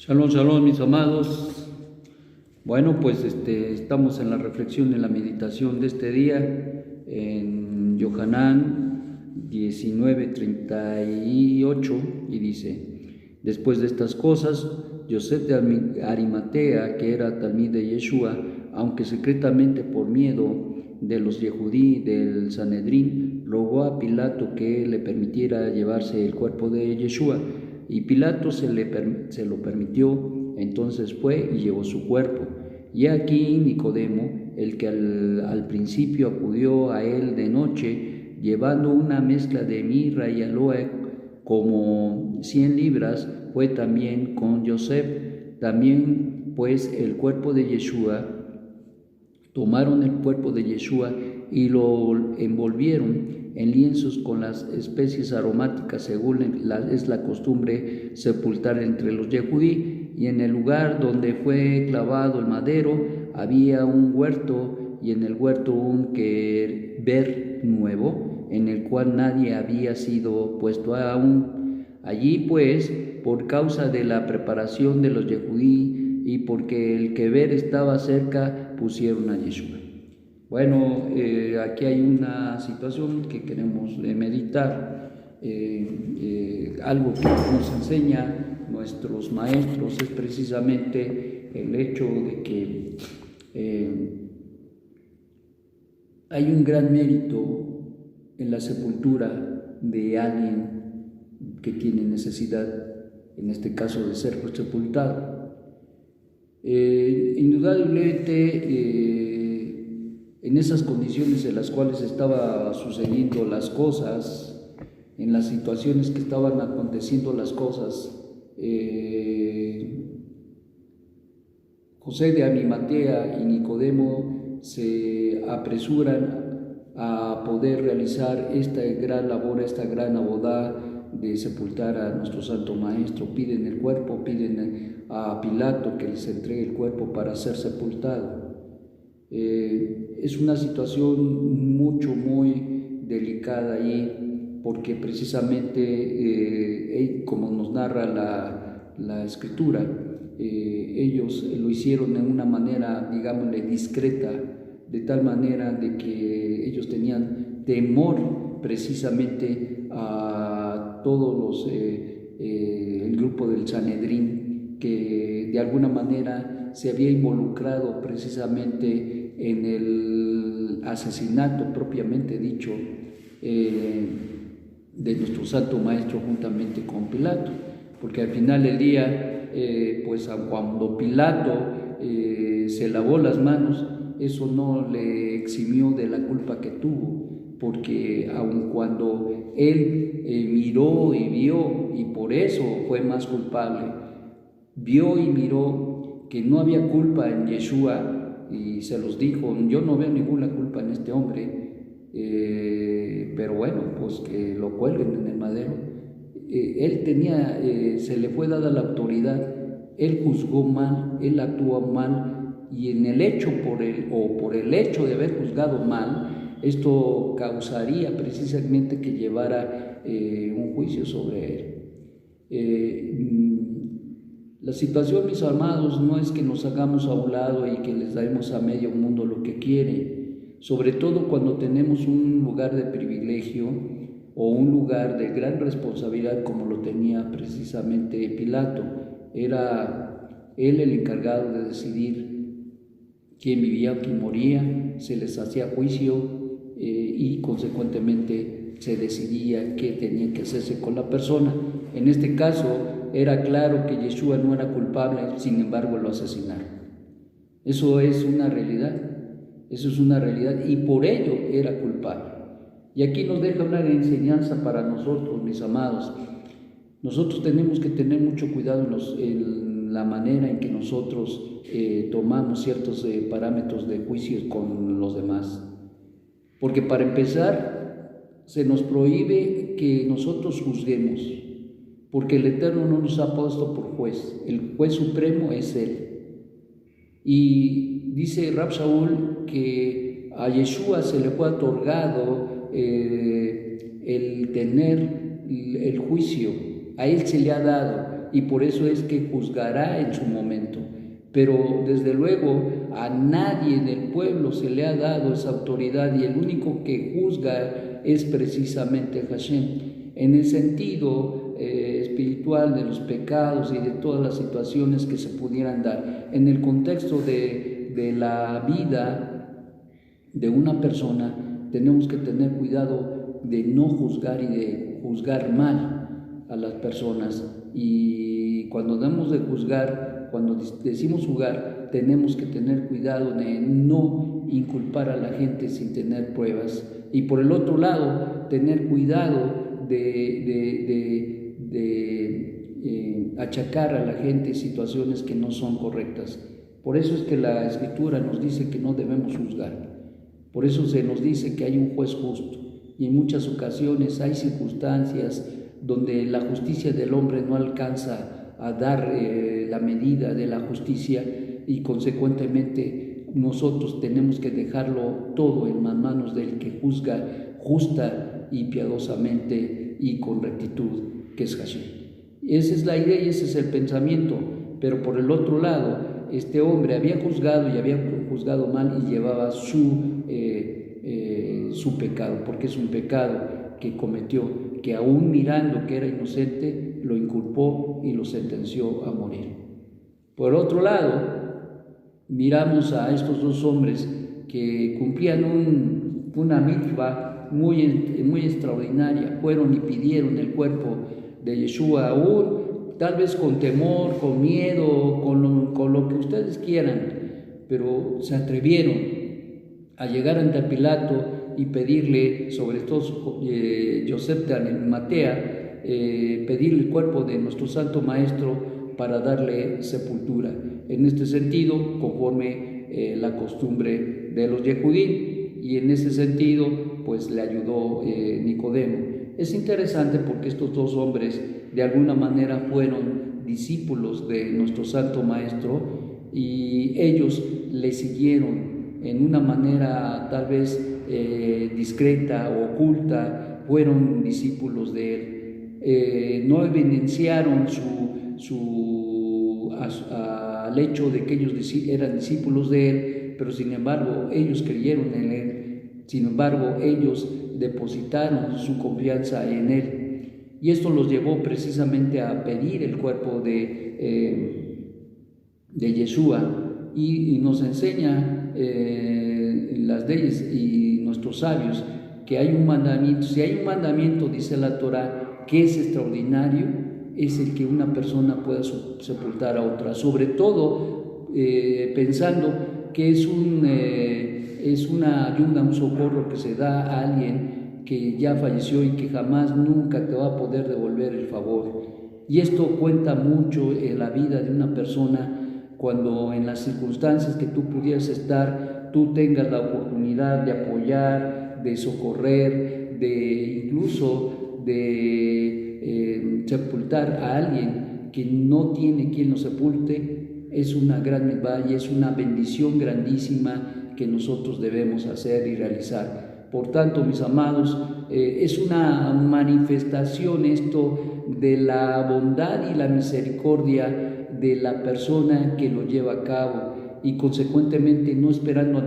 Shalom, shalom, mis amados. Bueno, pues estamos en la reflexión, en la meditación de este día, en Yohanan 19:38, y dice: después de estas cosas, Yosef de Arimatea, que era talmid de Yeshua, aunque secretamente por miedo de los Yehudí del Sanedrín, rogó a Pilato que le permitiera llevarse el cuerpo de Yeshua. Y Pilato se lo permitió. Entonces fue y llevó su cuerpo. Y aquí Nicodemo, el que al principio acudió a él de noche, llevando una mezcla de mirra y aloe, como 100 libras, fue también con Yosef. También pues el cuerpo de Yeshua, tomaron el cuerpo de Yeshua y lo envolvieron en lienzos con las especies aromáticas, según es la costumbre sepultar entre los Yehudí. Y en el lugar donde fue clavado el madero había un huerto, y en el huerto un querubín nuevo, en el cual nadie había sido puesto aún. Allí pues, por causa de la preparación de los Yehudí y porque el querubín estaba cerca, pusieron a Yeshua. Bueno, aquí hay una situación que queremos meditar. Algo que nos enseña nuestros maestros es precisamente el hecho de que hay un gran mérito en la sepultura de alguien que tiene necesidad, en este caso de ser sepultado. Indudablemente, en esas condiciones en las cuales estaban sucediendo las cosas, en las situaciones que estaban aconteciendo las cosas, José de Arimatea y Nicodemo se apresuran a poder realizar esta gran labor, esta gran abodá de sepultar a nuestro Santo Maestro. Piden el cuerpo, piden a Pilato que les entregue el cuerpo para ser sepultado. Es una situación muy delicada ahí, porque precisamente, como nos narra la Escritura, ellos lo hicieron de una manera, digámosle, discreta, de tal manera de que ellos tenían temor precisamente a todos el grupo del Sanedrín, que de alguna manera se había involucrado precisamente en el asesinato propiamente dicho de nuestro Santo Maestro juntamente con Pilato, porque al final del día, pues cuando Pilato se lavó las manos, eso no le eximió de la culpa que tuvo, porque aun cuando él miró y vio, y por eso fue más culpable, vio y miró que no había culpa en Yeshua, y se los dijo: yo no veo ninguna culpa en este hombre, pero bueno, pues que lo cuelguen en el madero. Él tenía, se le fue dada la autoridad, él juzgó mal, él actuó mal, y en el hecho por el hecho de haber juzgado mal, esto causaría precisamente que llevara un juicio sobre él. La situación, mis amados, no es que nos hagamos a un lado y que les demos a medio mundo lo que quieren, sobre todo cuando tenemos un lugar de privilegio o un lugar de gran responsabilidad, como lo tenía precisamente Pilato. Era él el encargado de decidir quién vivía o quién moría, se les hacía juicio y consecuentemente se decidía qué tenía que hacerse con la persona. En este caso, era claro que Yeshua no era culpable, sin embargo lo asesinaron. Eso es una realidad, y por ello era culpable. Y aquí nos deja una enseñanza para nosotros, mis amados. Nosotros tenemos que tener mucho cuidado en la manera en que nosotros tomamos ciertos parámetros de juicio con los demás. Porque para empezar, se nos prohíbe que nosotros juzguemos, porque el Eterno no nos ha puesto por juez, el juez supremo es Él. Y dice Rab Shaul que a Yeshua se le fue otorgado el tener el juicio, a Él se le ha dado, y por eso es que juzgará en su momento. Pero desde luego a nadie del pueblo se le ha dado esa autoridad, y el único que juzga es precisamente Hashem, en el sentido espiritual de los pecados y de todas las situaciones que se pudieran dar. En el contexto de la vida de una persona, tenemos que tener cuidado de no juzgar y de juzgar mal a las personas. Y cuando debemos de juzgar, cuando decimos juzgar, tenemos que tener cuidado de no inculpar a la gente sin tener pruebas. Y por el otro lado, tener cuidado de achacar a la gente situaciones que no son correctas. Por eso es que la Escritura nos dice que no debemos juzgar. Por eso se nos dice que hay un juez justo. Y en muchas ocasiones hay circunstancias donde la justicia del hombre no alcanza a dar la medida de la justicia, y consecuentemente nosotros tenemos que dejarlo todo en las manos del que juzga justa y piadosamente y con rectitud, que es Hashem. Esa es la idea y ese es el pensamiento. Pero por el otro lado, este hombre había juzgado y había juzgado mal y llevaba su pecado, porque es un pecado que cometió, que aún mirando que era inocente, lo inculpó y lo sentenció a morir. Por otro lado, miramos a estos dos hombres que cumplían una mitzvah muy extraordinaria. Fueron y pidieron el cuerpo de Yeshua, aún tal vez con temor, con miedo, con lo que ustedes quieran, pero se atrevieron a llegar ante Pilato y pedirle, sobre todo Yosef de Arimatea, pedirle el cuerpo de nuestro Santo Maestro para darle sepultura. En este sentido, conforme la costumbre de los Yehudim, y en ese sentido, pues le ayudó Nicodemo. Es interesante porque estos dos hombres de alguna manera fueron discípulos de nuestro Santo Maestro, y ellos le siguieron en una manera tal vez discreta o oculta, fueron discípulos de él. No evidenciaron al hecho de que ellos eran discípulos de él, pero sin embargo ellos creyeron en él, sin embargo ellos depositaron su confianza en él, y esto los llevó precisamente a pedir el cuerpo de Yeshua, y nos enseña las leyes y nuestros sabios que hay un mandamiento. Si hay un mandamiento, dice la Torah, que es extraordinario, es el que una persona pueda sepultar a otra, sobre todo pensando que es una ayuda, un socorro que se da a alguien que ya falleció y que jamás, nunca te va a poder devolver el favor. Y esto cuenta mucho en la vida de una persona, cuando en las circunstancias que tú pudieras estar, tú tengas la oportunidad de apoyar, de socorrer, incluso de sepultar a alguien que no tiene quien lo sepulte. Es una gran mitzvah y es una bendición grandísima que nosotros debemos hacer y realizar. Por tanto, mis amados, es una manifestación esto de la bondad y la misericordia de la persona que lo lleva a cabo, y consecuentemente no esperando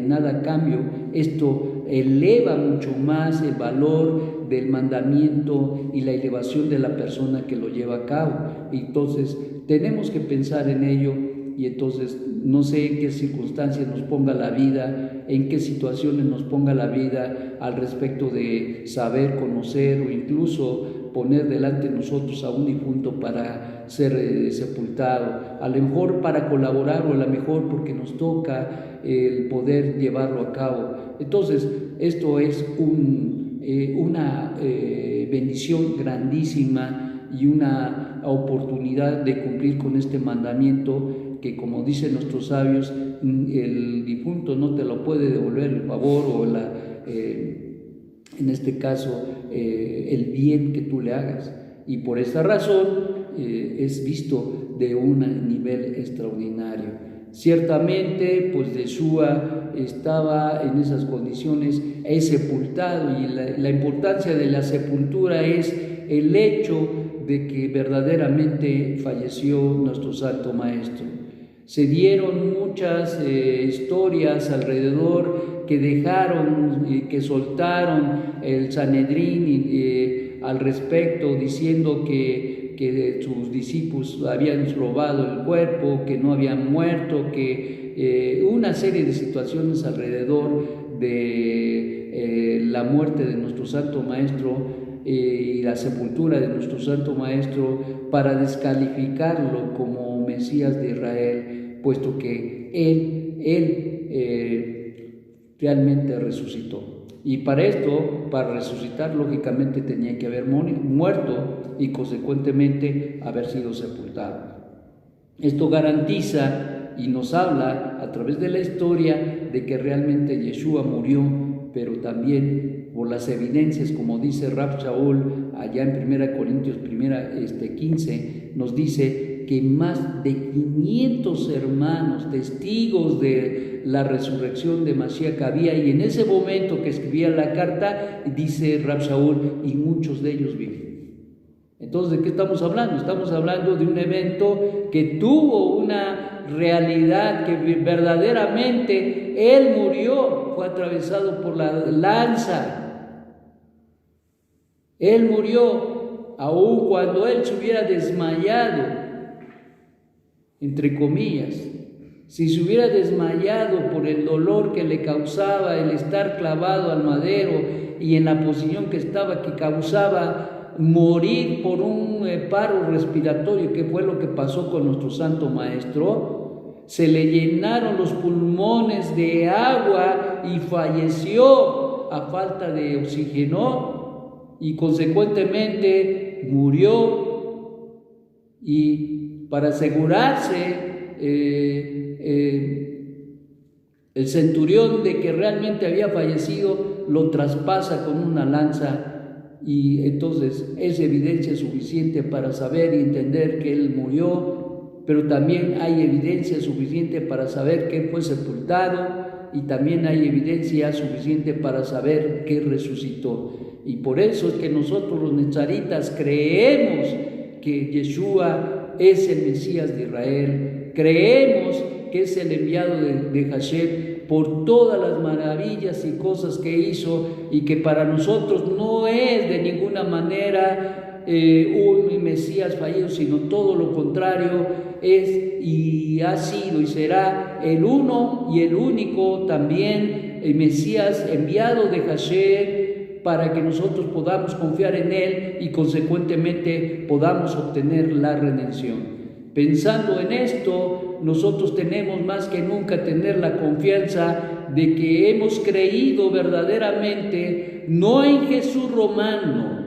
nada a cambio. Esto eleva mucho más el valor del mandamiento y la elevación de la persona que lo lleva a cabo. Entonces tenemos que pensar en ello, y entonces no sé en qué circunstancias nos ponga la vida, en qué situaciones nos ponga la vida al respecto de saber, conocer o incluso poner delante de nosotros a un difunto para ser sepultado, a lo mejor para colaborar, o a lo mejor porque nos toca el poder llevarlo a cabo. Entonces esto es una bendición grandísima y una oportunidad de cumplir con este mandamiento, que, como dicen nuestros sabios, el difunto no te lo puede devolver el favor o en este caso el bien que tú le hagas, y por esta razón es visto de un nivel extraordinario. Ciertamente, pues Yeshua estaba en esas condiciones, es sepultado, y la importancia de la sepultura es el hecho de que verdaderamente falleció nuestro Santo Maestro. Se dieron muchas historias alrededor que dejaron, que soltaron el Sanedrín al respecto, diciendo que sus discípulos habían robado el cuerpo, que no habían muerto, que una serie de situaciones alrededor de la muerte de nuestro Santo Maestro y la sepultura de nuestro Santo Maestro, para descalificarlo como Mesías de Israel, puesto que él realmente resucitó. Y para esto, para resucitar, lógicamente tenía que haber muerto y consecuentemente haber sido sepultado. Esto garantiza y nos habla a través de la historia de que realmente Yeshua murió, pero también por las evidencias, como dice Rab Shaul allá en 1 Corintios 15, nos dice que más de 500 hermanos, testigos de la resurrección de Mashiach había, y en ese momento que escribía la carta, dice Rab Shaul, y muchos de ellos viven. Entonces, ¿de qué estamos hablando? Estamos hablando de un evento que tuvo una realidad, que verdaderamente él murió, fue atravesado por la lanza. Él murió, aun cuando él se hubiera desmayado, entre comillas. Si se hubiera desmayado por el dolor que le causaba el estar clavado al madero y en la posición que estaba, que causaba morir por un paro respiratorio, que fue lo que pasó con nuestro Santo Maestro, se le llenaron los pulmones de agua y falleció a falta de oxígeno y consecuentemente murió. Y para asegurarse el centurión de que realmente había fallecido, lo traspasa con una lanza, y entonces es evidencia suficiente para saber y entender que él murió, pero también hay evidencia suficiente para saber que fue sepultado, y también hay evidencia suficiente para saber que resucitó. Y por eso es que nosotros los netzaritas creemos que Yeshua es el Mesías de Israel, creemos que es el enviado de Hashem por todas las maravillas y cosas que hizo, y que para nosotros no es de ninguna manera un Mesías fallido, sino todo lo contrario, es y ha sido y será el uno y el único también el Mesías enviado de Hashem, para que nosotros podamos confiar en él y consecuentemente podamos obtener la redención. Pensando en esto, nosotros tenemos más que nunca tener la confianza de que hemos creído verdaderamente no en Jesús romano,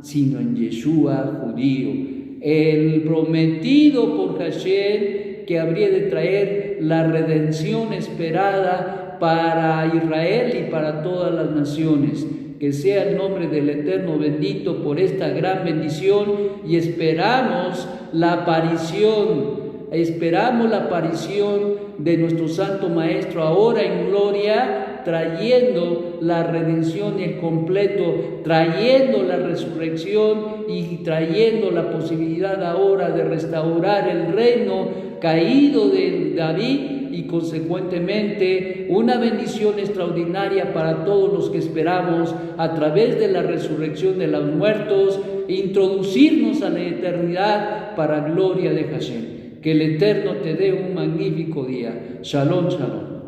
sino en Yeshua judío, el prometido por Hashem, que habría de traer la redención esperada para Israel y para todas las naciones. Que sea el nombre del Eterno bendito por esta gran bendición, y esperamos la aparición de nuestro Santo Maestro ahora en gloria, trayendo la redención y el completo, trayendo la resurrección y trayendo la posibilidad ahora de restaurar el reino caído de David, y consecuentemente una bendición extraordinaria para todos los que esperamos a través de la resurrección de los muertos, introducirnos a la eternidad para gloria de Hashem. Que el Eterno te dé un magnífico día. Shalom, shalom.